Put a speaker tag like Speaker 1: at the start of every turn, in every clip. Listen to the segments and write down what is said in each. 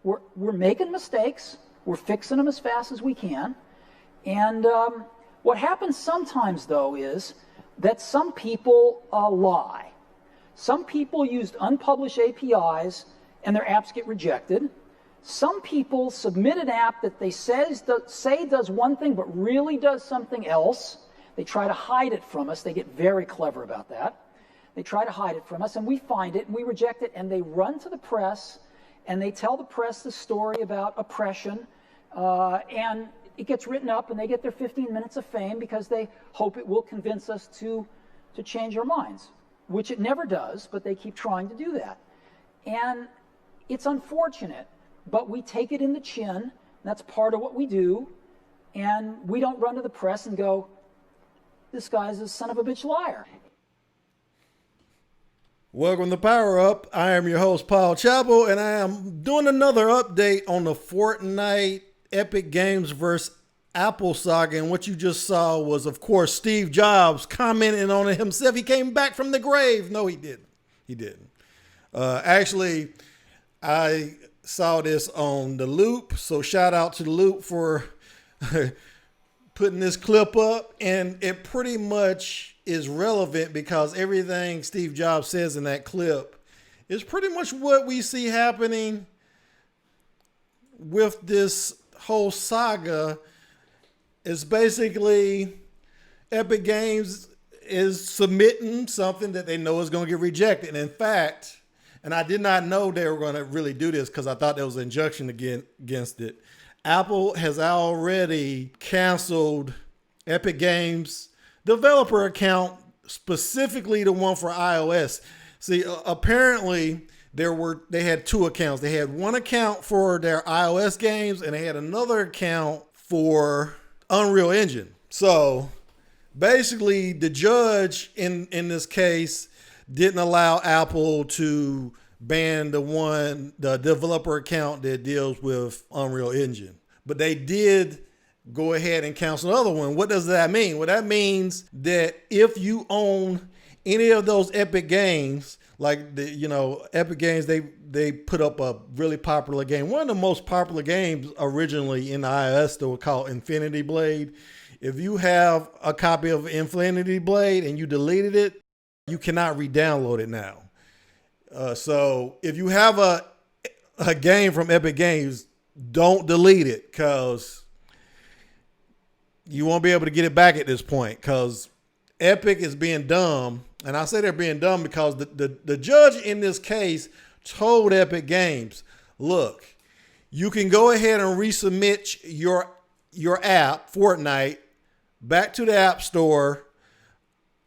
Speaker 1: we're making mistakes. We're fixing them as fast as we can. And what happens sometimes, though, is that some people lie. Some people used unpublished APIs and their apps get rejected. Some people submit an app that they say does one thing but really does something else. They try to hide it from us. They get very clever about that. They try to hide it from us, and we find it, and we reject it, and they run to the press, and they tell the press the story about oppression, and it gets written up, and they get their 15 minutes of fame because they hope it will convince us to change our minds, which it never does, but they keep trying to do that. And it's unfortunate, but we take it in the chin, and that's part of what we do, and we don't run to the press and go, this guy's a son of a bitch liar.
Speaker 2: Welcome to Power Up. I am your host, Paul Chappell, and I am doing another update on the Fortnite Epic Games versus Apple saga. And what you just saw was, of course, Steve Jobs commenting on it himself. He came back from the grave. No, he didn't. He didn't. Actually, I saw this on The Loop, so shout out to The Loop for putting this clip up, and it pretty much is relevant because everything Steve Jobs says in that clip is pretty much what we see happening with this whole saga. Is basically Epic Games is submitting something that they know is going to get rejected. And in fact, and I did not know they were going to really do this because I thought there was an injunction against it. Apple has already canceled Epic Games developer account, specifically the one for iOS. See, apparently they had two accounts. They had one account for their iOS games and they had another account for Unreal Engine. So basically the judge in this case didn't allow Apple to ban the developer account that deals with Unreal Engine, but they did go ahead and cancel the other one. What does that mean? Well, that means that if you own any of those Epic Games, like Epic Games, they put up a really popular game. One of the most popular games originally in the iOS store called Infinity Blade. If you have a copy of Infinity Blade and you deleted it, you cannot re-download it now. So if you have a game from Epic Games, don't delete it because you won't be able to get it back at this point because Epic is being dumb. And I say they're being dumb because the judge in this case told Epic Games, look, you can go ahead and resubmit your app, Fortnite, back to the App Store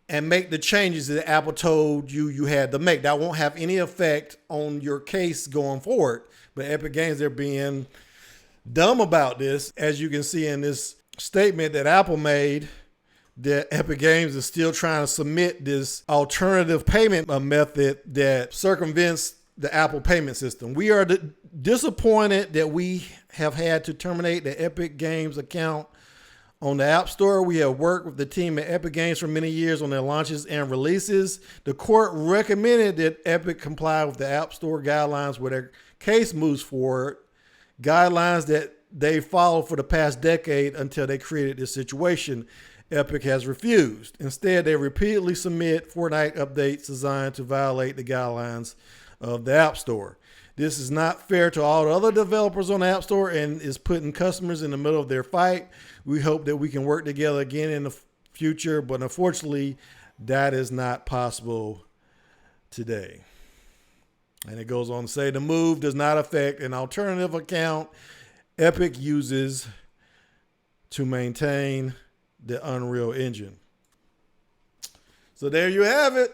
Speaker 2: and make the changes that Apple told you had to make. That won't have any effect on your case going forward. But Epic Games, they're being dumb about this. As you can see in this statement that Apple made, that Epic Games is still trying to submit this alternative payment method that circumvents the Apple payment system. We are disappointed that we have had to terminate the Epic Games account on the App Store. We have worked with the team at Epic Games for many years on their launches and releases. The court recommended that Epic comply with the App Store guidelines where their case moves forward, guidelines that they followed for the past decade until they created this situation. Epic has refused. Instead, they repeatedly submit Fortnite updates designed to violate the guidelines of the App Store. This is not fair to all the other developers on the App Store and is putting customers in the middle of their fight. We hope that we can work together again in the future, but unfortunately, that is not possible today. And it goes on to say the move does not affect an alternative account Epic uses to maintain the Unreal Engine. So there you have it.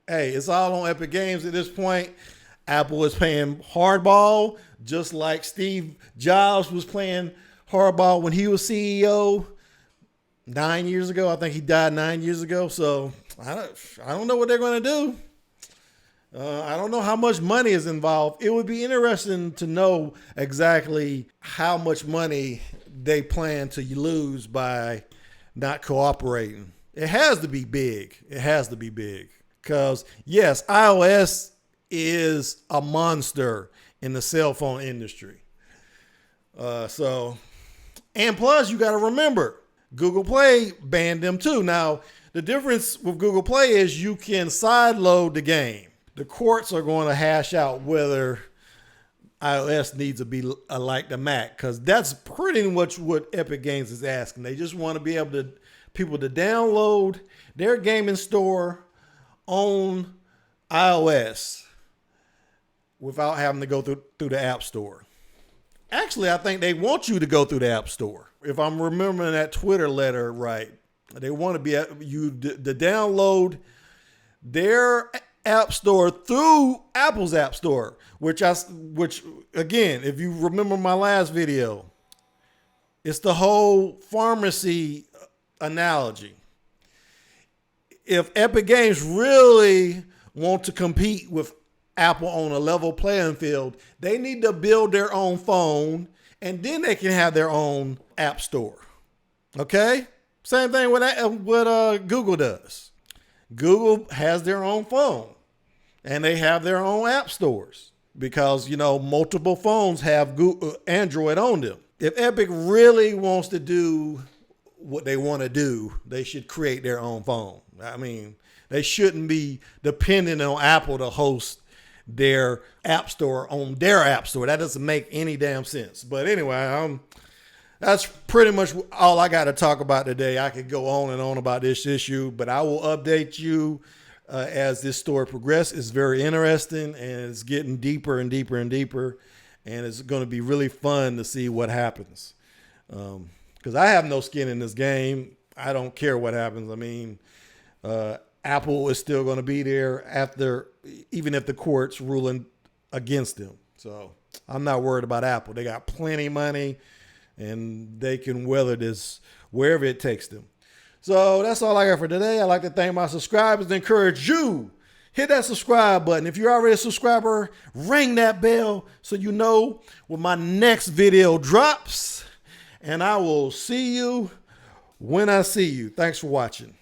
Speaker 2: Hey, it's all on Epic Games at this point. Apple is playing hardball, just like Steve Jobs was playing hardball when he was CEO 9 years ago. I think he died 9 years ago. So I don't know what they're going to do. I don't know how much money is involved. It would be interesting to know exactly how much money they plan to lose by not cooperating. It has to be big. It has to be big. Because, yes, iOS is a monster. in the cell phone industry. And plus you got to remember, Google Play banned them too. Now, the difference with Google Play is you can sideload the game. The courts are going to hash out whether iOS needs to be like the Mac, because that's pretty much what Epic Games is asking. They just want to be able to people to download their gaming store on iOS without having to go through the App Store. Actually, I think they want you to go through the App Store. If I'm remembering that Twitter letter right, they want to be you to download their App Store through Apple's App Store, which again, if you remember my last video, it's the whole pharmacy analogy. If Epic Games really want to compete with Apple on a level playing field, they need to build their own phone, and then they can have their own App Store. Okay? Same thing with what Google does. Google has their own phone, and they have their own app stores because, multiple phones have Android on them. If Epic really wants to do what they want to do, they should create their own phone. I mean, they shouldn't be dependent on Apple to host their app store on their app store. That doesn't make any damn sense. But anyway, that's pretty much all I got to talk about today. I could go on and on about this issue, but I will update you as this story progresses. It's very interesting, and it's getting deeper and deeper and deeper, and it's going to be really fun to see what happens. Because I have no skin in this game. I don't care what happens. I mean, Apple is still going to be there even if the court's ruling against them. So I'm not worried about Apple. They got plenty of money, and they can weather this wherever it takes them. So that's all I got for today. I'd like to thank my subscribers and encourage you. Hit that subscribe button. If you're already a subscriber, ring that bell so you know when my next video drops. And I will see you when I see you. Thanks for watching.